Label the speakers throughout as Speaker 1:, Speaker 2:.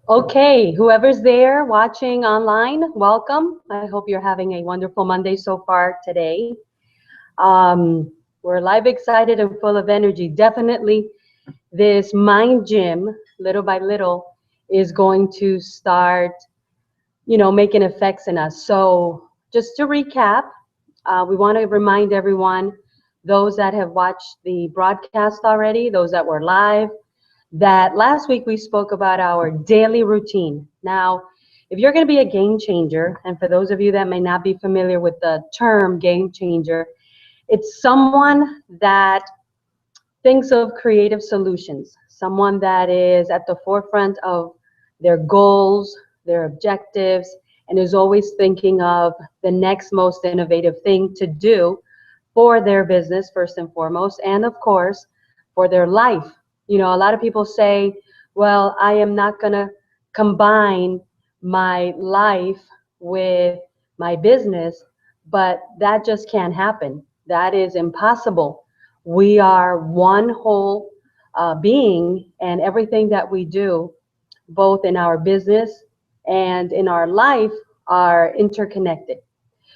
Speaker 1: Okay, whoever's there watching online, welcome. I hope you're having a wonderful Monday so far today. We're live, excited, and full of energy. Definitely, this mind gym, little by little, is going to start, making effects in us. So, just to recap, we want to remind everyone, those that have watched the broadcast already, those that were live, that last week we spoke about our daily routine. Now, if you're going to be a game changer, and for those of you that may not be familiar with the term game changer, it's someone that thinks of creative solutions, someone that is at the forefront of their goals, their objectives, and is always thinking of the next most innovative thing to do for their business, first and foremost, and of course, for their life. You know, a lot of people say, well, I am not going to combine my life with my business, but that just can't happen. That is impossible. We are one whole being, and everything that we do, both in our business and in our life, are interconnected.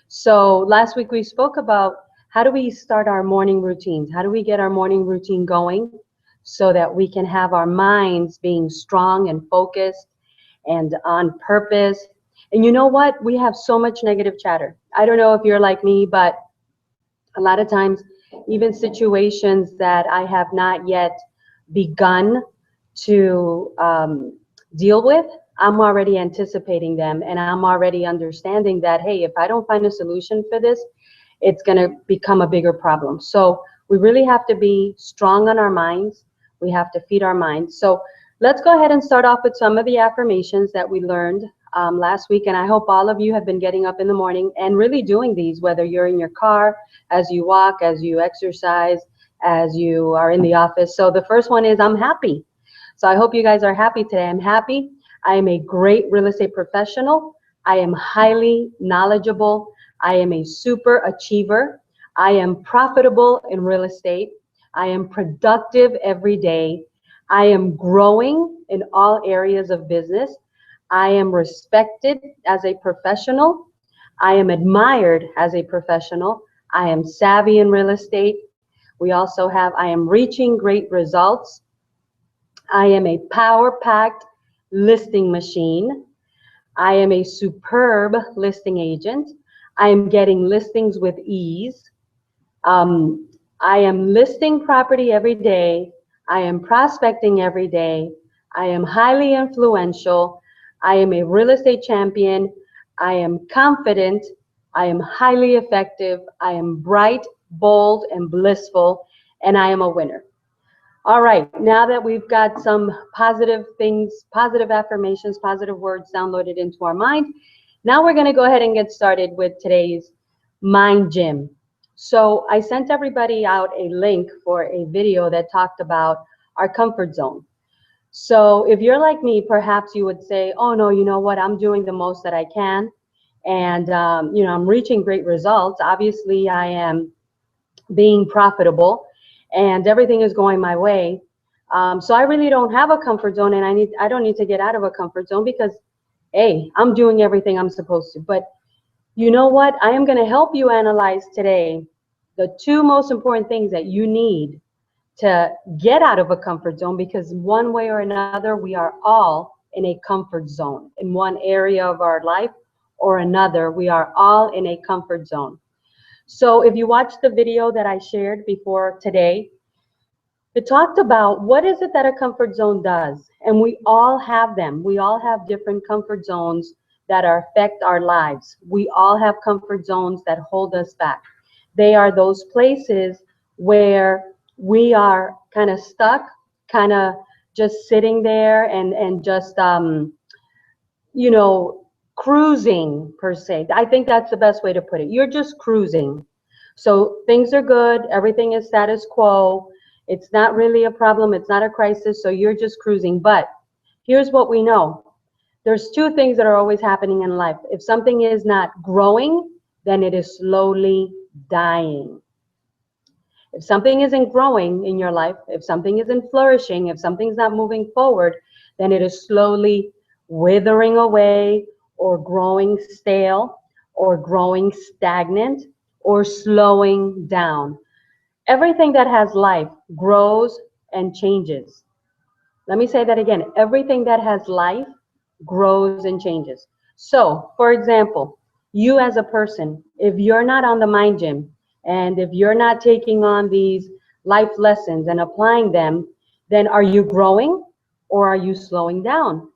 Speaker 1: So last week we spoke about how do we start our morning routines? How do we get our morning routine going so that we can have our minds being strong and focused and on purpose? And you know what? We have so much negative chatter. I don't know if you're like me, but a lot of times, even situations that I have not yet begun to deal with, I'm already anticipating them, and I'm already understanding that, hey, if I don't find a solution for this, it's going to become a bigger problem. So we really have to be strong on our minds. We have to feed our minds. So let's go ahead and start off with some of the affirmations that we learned last week. And I hope all of you have been getting up in the morning and really doing these, whether you're in your car, as you walk, as you exercise, as you are in the office. So the first one is I'm happy. So I hope you guys are happy today. I'm happy. I am a great real estate professional. I am highly knowledgeable. I am a super achiever. I am profitable in real estate. I am productive every day. I am growing in all areas of business. I am respected as a professional. I am admired as a professional. I am savvy in real estate. We also have I am reaching great results. I am a power-packed listing machine. I am a superb listing agent. I am getting listings with ease. I am listing property every day. I am prospecting every day. I am highly influential. I am a real estate champion. I am confident. I am highly effective. I am bright, bold, and blissful, and I am a winner. All right, now that we've got some positive things, positive affirmations, positive words downloaded into our mind, now we're going to go ahead and get started with today's mind gym. So I sent everybody out a link for a video that talked about our comfort zone. So if you're like me, perhaps you would say, oh no, you know what, I'm doing the most that I can, and I'm reaching great results. Obviously, I am being profitable, and everything is going my way. So I really don't have a comfort zone, and I don't need to get out of a comfort zone because, hey, I'm doing everything I'm supposed to. But you know what? I am going to help you analyze today the two most important things that you need to get out of a comfort zone, because one way or another, we are all in a comfort zone in one area of our life or another. We are all in a comfort zone. So if you watched the video that I shared before today, it talked about what is it that a comfort zone does. And we all have them. We all have different comfort zones that affect our lives. We all have comfort zones that hold us back. They are those places where we are kind of stuck, kind of just sitting there and just, cruising per se. I think that's the best way to put it. You're just cruising. So things are good. Everything is status quo. It's not really a problem. It's not a crisis. So you're just cruising. But here's what we know. There's two things that are always happening in life. If something is not growing, then it is slowly dying. If something isn't growing in your life, if something isn't flourishing, if something's not moving forward, then it is slowly withering away, or growing stale, or growing stagnant, or slowing down. Everything that has life grows and changes. Let me say that again. Everything that has life grows and changes. So, for example, you as a person, if you're not on the mind gym and if you're not taking on these life lessons and applying them, then are you growing or are you slowing down?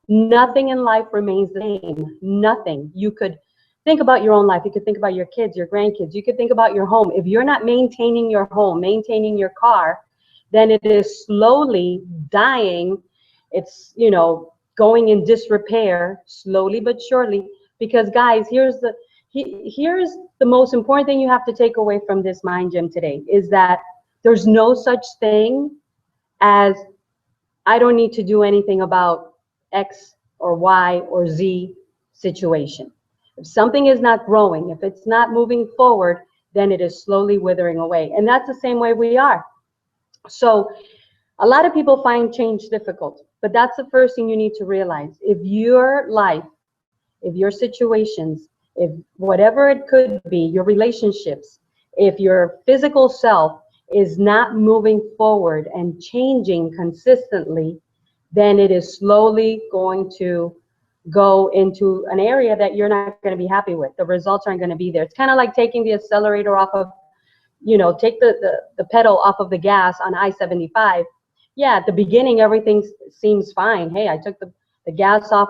Speaker 1: Nothing in life remains the same. Nothing. You could think about your own life. You could think about your kids, your grandkids. You could think about your home. If you're not maintaining your home, maintaining your car, then it is slowly dying. It's, going in disrepair slowly but surely. Because guys, here's the most important thing you have to take away from this mind gym today is that there's no such thing as I don't need to do anything about X or Y or Z situation. If something is not growing, if it's not moving forward, then it is slowly withering away. And that's the same way we are. So a lot of people find change difficult, but that's the first thing you need to realize. If your life, if your situations, if whatever it could be, your relationships, if your physical self is not moving forward and changing consistently, then it is slowly going to go into an area that you're not going to be happy with. The results aren't going to be there. It's kind of like taking the accelerator off of, take the pedal off of the gas on I-75. Yeah, at the beginning, everything seems fine. Hey, I took the gas off,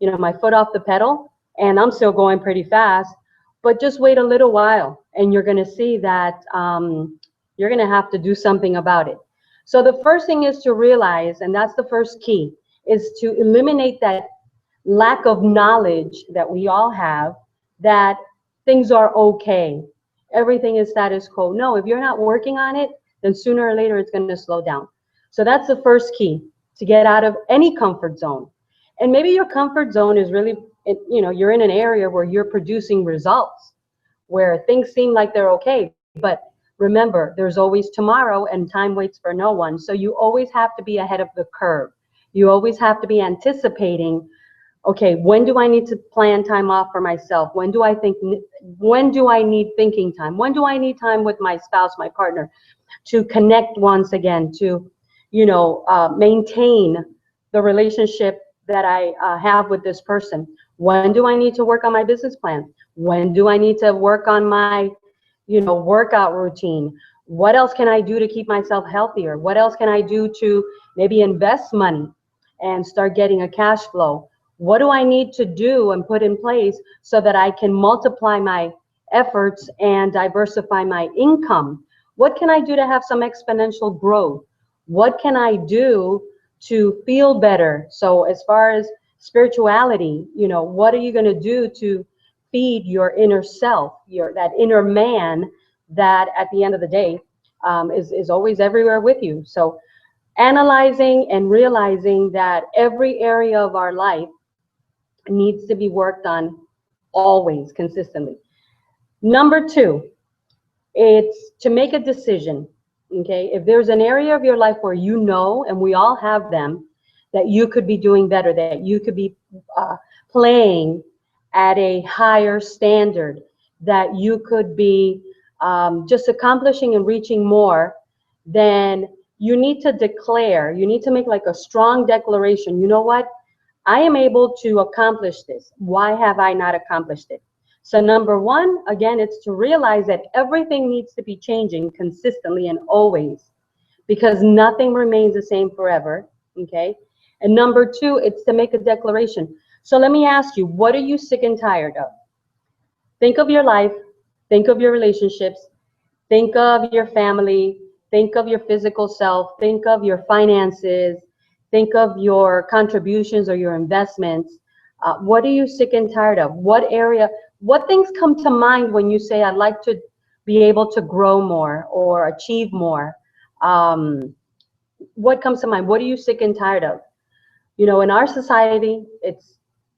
Speaker 1: my foot off the pedal, and I'm still going pretty fast. But just wait a little while, and you're going to see that you're going to have to do something about it. So the first thing is to realize, and that's the first key, is to eliminate that lack of knowledge that we all have that things are okay. Everything is status quo. No, if you're not working on it, then sooner or later it's going to slow down. So that's the first key, to get out of any comfort zone. And maybe your comfort zone is really, you're in an area where you're producing results, where things seem like they're okay. But remember, there's always tomorrow and time waits for no one. So you always have to be ahead of the curve. You always have to be anticipating, okay, when do I need to plan time off for myself? When do I need thinking time? When do I need time with my spouse, my partner, to connect once again, to, maintain the relationship that I have with this person? When do I need to work on my business plan? When do I need to work on my, workout routine? What else can I do to keep myself healthier? What else can I do to maybe invest money and start getting a cash flow? What do I need to do and put in place so that I can multiply my efforts and diversify my income? What can I do to have some exponential growth? What can I do to feel better? So as far as spirituality, what are you going to do to feed your inner self, that inner man that at the end of the day is always everywhere with you? So analyzing and realizing that every area of our life needs to be worked on always, consistently. Number two, it's to make a decision. Okay, if there's an area of your life where and we all have them, that you could be doing better, that you could be playing at a higher standard, that you could be just accomplishing and reaching more, then you need to make like a strong declaration. You know what? I am able to accomplish this. Why have I not accomplished it? So number one, again, it's to realize that everything needs to be changing consistently and always, because nothing remains the same forever, okay? And number two, it's to make a declaration. So let me ask you, what are you sick and tired of? Think of your life, think of your relationships, think of your family, think of your physical self, think of your finances, think of your contributions or your investments. What are you sick and tired of? What things come to mind when you say, I'd like to be able to grow more or achieve more? What comes to mind? What are you sick and tired of? In our society, it's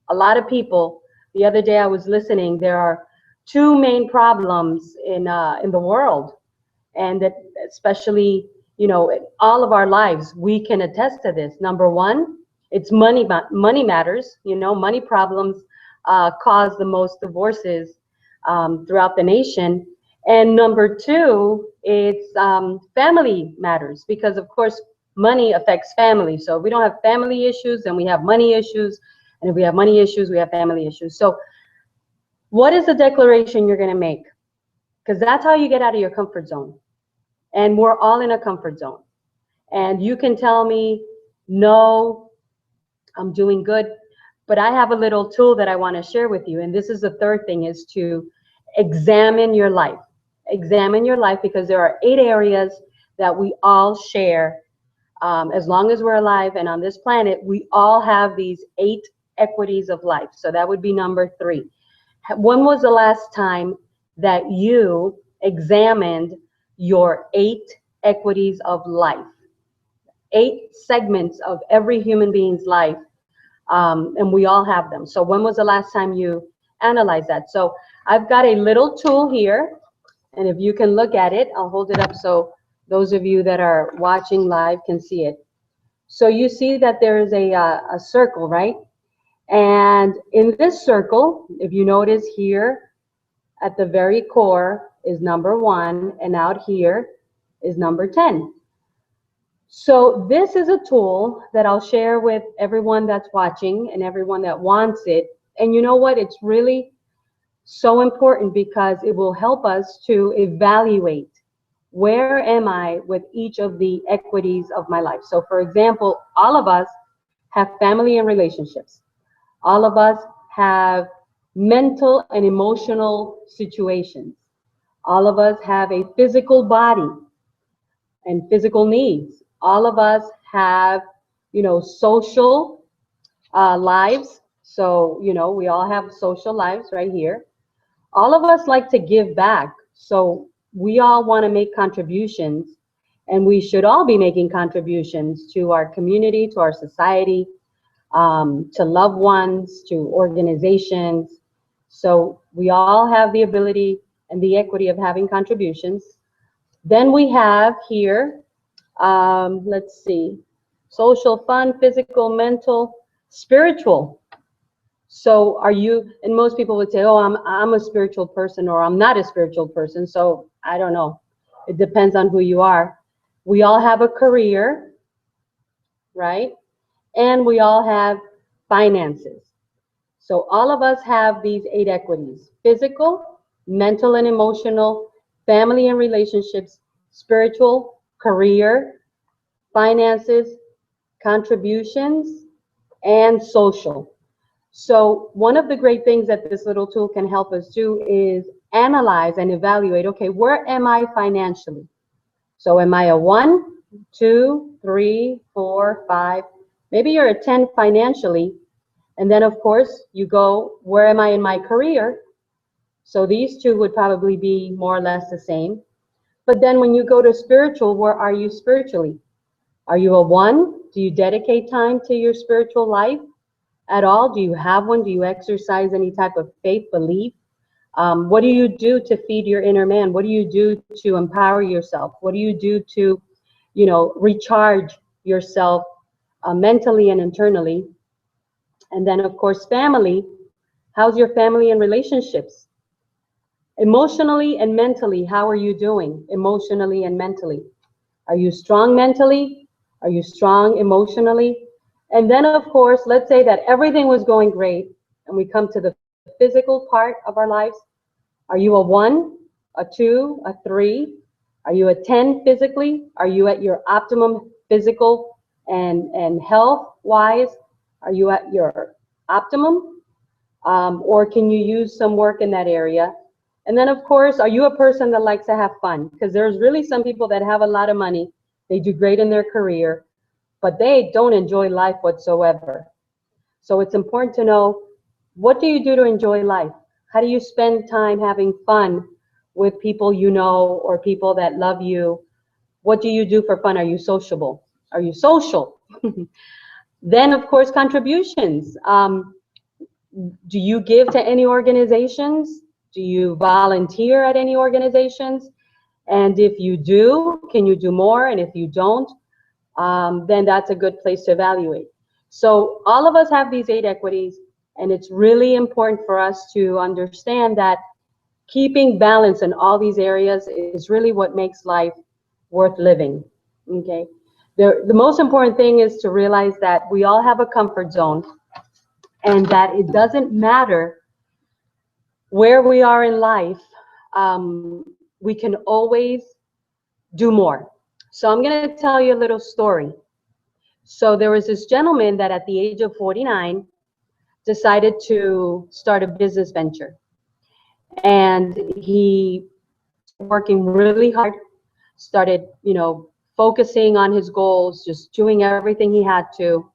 Speaker 1: a lot of people. The other day I was listening, there are two main problems in the world, and that especially, all of our lives, we can attest to this. Number one It's money matters. You know, money problems cause the most divorces throughout the nation. And number two, it's family matters, because of course money affects family. So if we don't have family issues, then we have money issues, and if we have money issues, we have family issues. So what is the declaration you're going to make? Because that's how you get out of your comfort zone. And we're all in a comfort zone. And you can tell me, no, I'm doing good. But I have a little tool that I want to share with you. And this is the third thing, is to examine your life. Examine your life, because there are 8 areas that we all share. As long as we're alive and on this planet, we all have these 8 equities of life. So that would be number 3. When was the last time that you examined your 8 equities of life? 8 segments of every human being's life, and we all have them. So when was the last time you analyzed that? So I've got a little tool here, and if you can look at it, I'll hold it up so those of you that are watching live can see it. So you see that there is a circle, right? And in this circle, if you notice here, at the very core is number 1, and out here is number 10. So this is a tool that I'll share with everyone that's watching and everyone that wants it. And you know what? It's really so important, because it will help us to evaluate, where am I with each of the equities of my life? So for example, all of us have family and relationships. All of us have mental and emotional situations. All of us have a physical body and physical needs. All of us have, social lives. So, we all have social lives right here. All of us like to give back. So we all want to make contributions, and we should all be making contributions to our community, to our society, to loved ones, to organizations. So we all have the ability and the equity of having contributions. Then we have here, let's see, social, fun, physical, mental, spiritual. So are you, and most people would say, oh, I'm a spiritual person, or I'm not a spiritual person. So I don't know. It depends on who you are. We all have a career, right? And we all have finances. So all of us have these 8 equities: physical, mental and emotional, family and relationships, spiritual, career, finances, contributions, and social. So one of the great things that this little tool can help us do is analyze and evaluate, okay, where am I financially? So am I a 1, 2, 3, 4, 5? Maybe you're a 10 financially. And then, of course, you go, where am I in my career? So these 2 would probably be more or less the same. But then when you go to spiritual, where are you spiritually? Are you a 1? Do you dedicate time to your spiritual life at all? Do you have one? Do you exercise any type of faith belief? What do you do to feed your inner man? What do you do to empower yourself? What do you do to, recharge yourself mentally and internally? And then, of course, family. How's your family and relationships? Emotionally and mentally, how are you doing emotionally and mentally? Are you strong mentally? Are you strong emotionally? And then, of course, let's say that everything was going great, and we come to the physical part of our lives. Are you a 1, a 2, a 3? Are you a 10 physically? Are you at your optimum physical and health-wise? Are you at your optimum? Or can you use some work in that area? And then, of course, are you a person that likes to have fun? Because there's really some people that have a lot of money. They do great in their career, but they don't enjoy life whatsoever. So it's important to know, what do you do to enjoy life? How do you spend time having fun with people you know, or people that love you? What do you do for fun? Are you sociable? Are you social? Then, of course, contributions. Do you give to any organizations? Do you volunteer at any organizations? And if you do, can you do more? And if you don't, then that's a good place to evaluate. So all of us have these 8 equities, and it's really important for us to understand that keeping balance in all these areas is really what makes life worth living. Okay. The most important thing is to realize that we all have a comfort zone, and that it doesn't matter where we are in life, we can always do more. So I'm going to tell you a little story. So there was this gentleman that at the age of 49 decided to start a business venture. And he started working really hard, started, focusing on his goals, just doing everything he had to.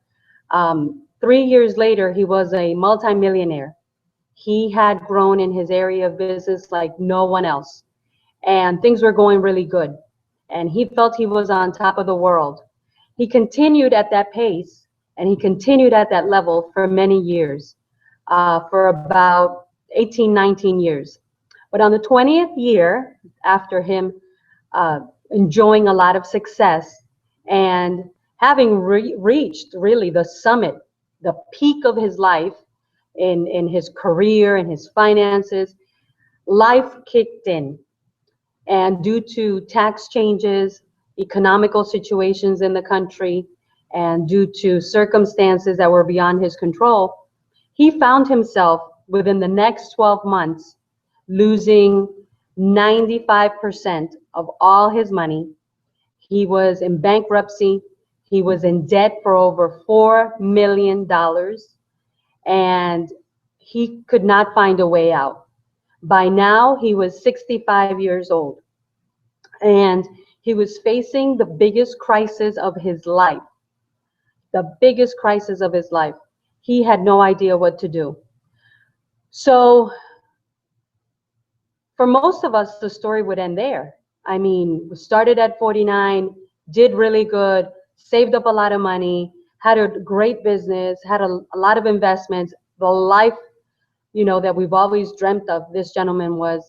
Speaker 1: 3 years later, he was a multimillionaire. He had grown in his area of business like no one else, and things were going really good. And he felt he was on top of the world. He continued at that pace, and he continued at that level for many years, for about 18, 19 years. But on the 20th year, after him enjoying a lot of success and having reached really the summit, the peak of his life in his career and his finances, life kicked in. And due to tax changes, economical situations in the country, and due to circumstances that were beyond his control, he found himself within the next 12 months losing 95% of all his money. He was in bankruptcy. He was in debt for over $4 million, and he could not find a way out. By now, he was 65 years old, and he was facing the biggest crisis of his life. The biggest crisis of his life. He had no idea what to do. So for most of us, the story would end there. I mean, we started at 49, did really good, saved up a lot of money, had a great business, had a lot of investments. The life, that we've always dreamt of, this gentleman was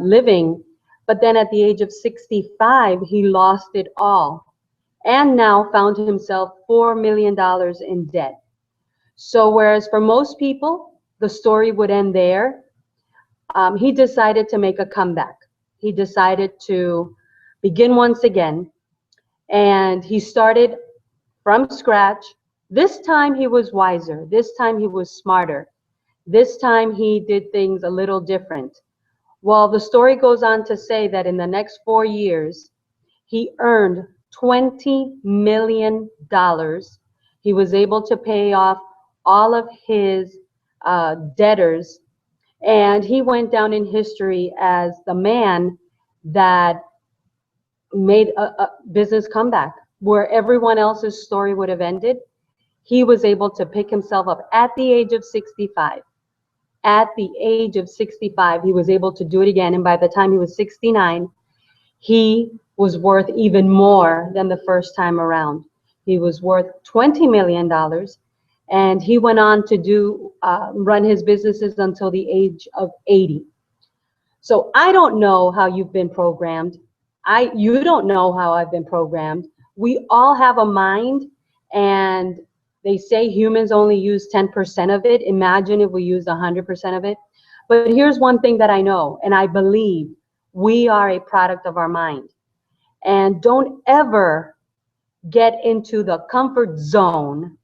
Speaker 1: living. But then at the age of 65, he lost it all, and now found himself $4 million in debt. So whereas for most people, the story would end there, he decided to make a comeback. He decided to begin once again, and he started from scratch. This time he was wiser. This time he was smarter. This time he did things a little different. Well, the story goes on to say that in the next 4 years, he earned $20 million. He was able to pay off all of his debtors, and he went down in history as the man that made a business comeback. Where everyone else's story would have ended, he was able to pick himself up at the age of 65. At the age of 65, he was able to do it again, and by the time he was 69, he was worth even more than the first time around. He was worth $20 million, and he went on to run his businesses until the age of 80. So I don't know how you've been programmed. You don't know how I've been programmed. We all have a mind, and they say humans only use 10% of it. Imagine if we use 100% of it. But here's one thing that I know, and I believe: we are a product of our mind. And don't ever get into the comfort zone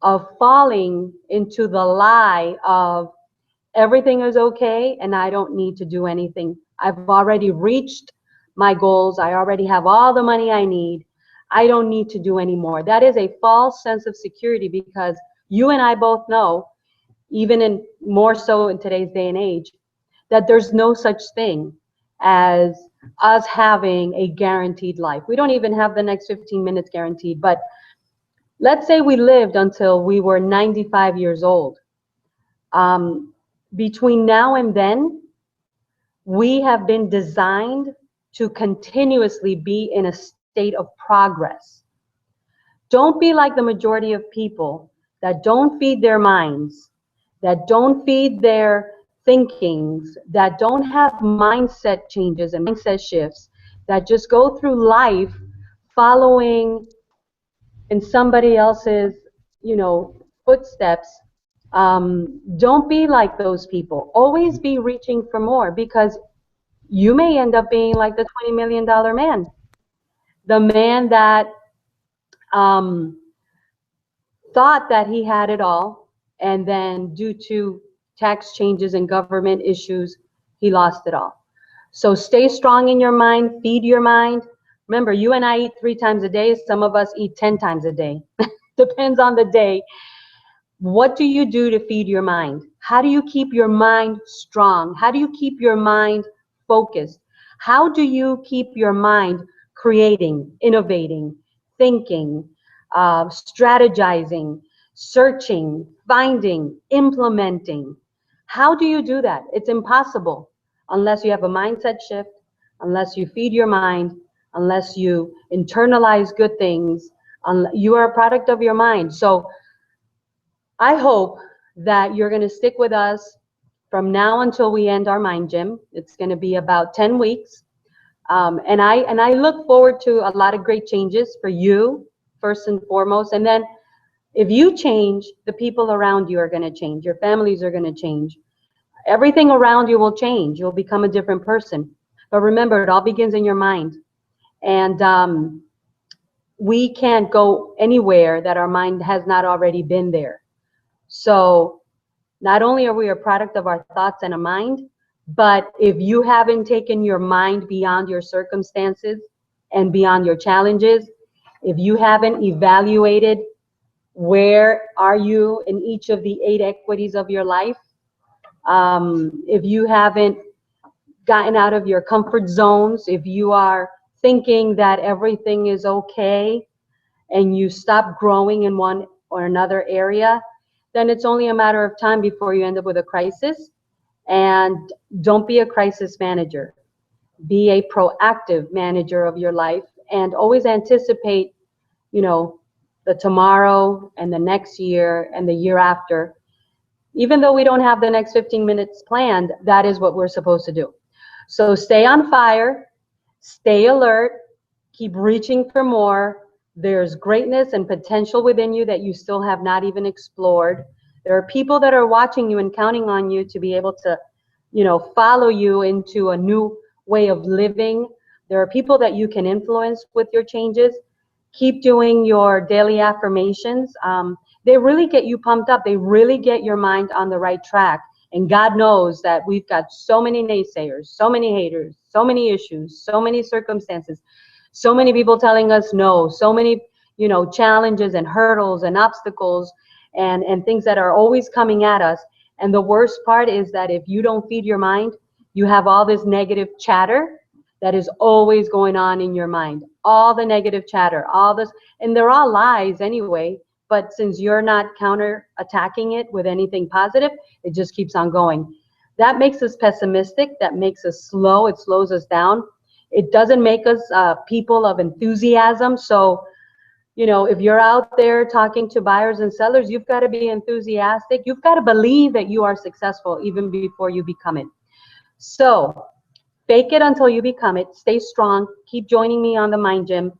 Speaker 1: of falling into the lie of everything is okay and I don't need to do anything. I've already reached my goals. I already have all the money I need. I don't need to do any more. That is a false sense of security, because you and I both know, even in more so in today's day and age, that there's no such thing as us having a guaranteed life. We don't even have the next 15 minutes guaranteed. But let's say we lived until we were 95 years old. Between now and then, we have been designed to continuously be in a state of progress. Don't be like the majority of people that don't feed their minds, that don't feed their thinkings, that don't have mindset changes and mindset shifts, that just go through life following in somebody else's footsteps, don't be like those people. Always be reaching for more, because you may end up being like the $20 million man, the man that um, thought that he had it all, and then due to tax changes and government issues, he lost it all. So stay strong in your mind, feed your mind. Remember, you and I eat 3 times a day. Some of us eat 10 times a day. Depends on the day. What do you do to feed your mind? How do you keep your mind strong? How do you keep your mind focused? How do you keep your mind creating, innovating, thinking, strategizing, searching, finding, implementing? How do you do that? It's impossible unless you have a mindset shift, unless you feed your mind, unless you internalize good things. You are a product of your mind. So I hope that you're going to stick with us from now until we end our mind gym. It's going to be about 10 weeks. And I look forward to a lot of great changes for you, first and foremost. And then if you change, the people around you are going to change. Your families are going to change. Everything around you will change. You'll become a different person. But remember, it all begins in your mind. And we can't go anywhere that our mind has not already been there. So not only are we a product of our thoughts and a mind, but if you haven't taken your mind beyond your circumstances and beyond your challenges, if you haven't evaluated where are you in each of the 8 equities of your life, if you haven't gotten out of your comfort zones, if you are thinking that everything is okay and you stop growing in one or another area, then it's only a matter of time before you end up with a crisis. And don't be a crisis manager. Be a proactive manager of your life, and always anticipate, the tomorrow and the next year and the year after. Even though we don't have the next 15 minutes planned, that is what we're supposed to do. So stay on fire, stay alert, keep reaching for more. There's greatness and potential within you that you still have not even explored. There are people that are watching you and counting on you to be able to, follow you into a new way of living. There are people that you can influence with your changes. Keep doing your daily affirmations. They really get you pumped up. They really get your mind on the right track. And God knows that we've got so many naysayers, so many haters, so many issues, so many circumstances, so many people telling us no, so many, challenges and hurdles and obstacles and things that are always coming at us. And the worst part is that if you don't feed your mind, you have all this negative chatter that is always going on in your mind. All the negative chatter, all this, and they're all lies anyway. But since you're not counter-attacking it with anything positive, it just keeps on going. That makes us pessimistic. That makes us slow. It slows us down. It doesn't make us people of enthusiasm. So, if you're out there talking to buyers and sellers, you've got to be enthusiastic. You've got to believe that you are successful even before you become it. So fake it until you become it. Stay strong. Keep joining me on the Mind Gym.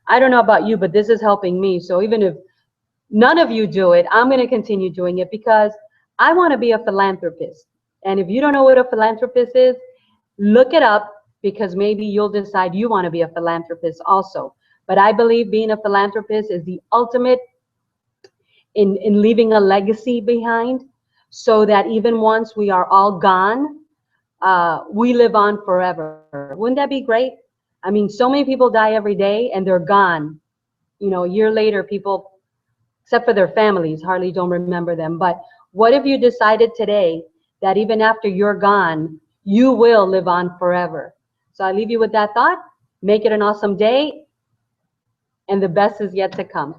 Speaker 1: I don't know about you, but this is helping me. So even if none of you do it, I'm going to continue doing it because I want to be a philanthropist. And if you don't know what a philanthropist is, look it up, because maybe you'll decide you want to be a philanthropist also. But I believe being a philanthropist is the ultimate in leaving a legacy behind, so that even once we are all gone, we live on forever. Wouldn't that be great? I mean, so many people die every day and they're gone. A year later, people, except for their families, hardly don't remember them. But what if you decided today that even after you're gone, you will live on forever? So I leave you with that thought. Make it an awesome day, and the best is yet to come.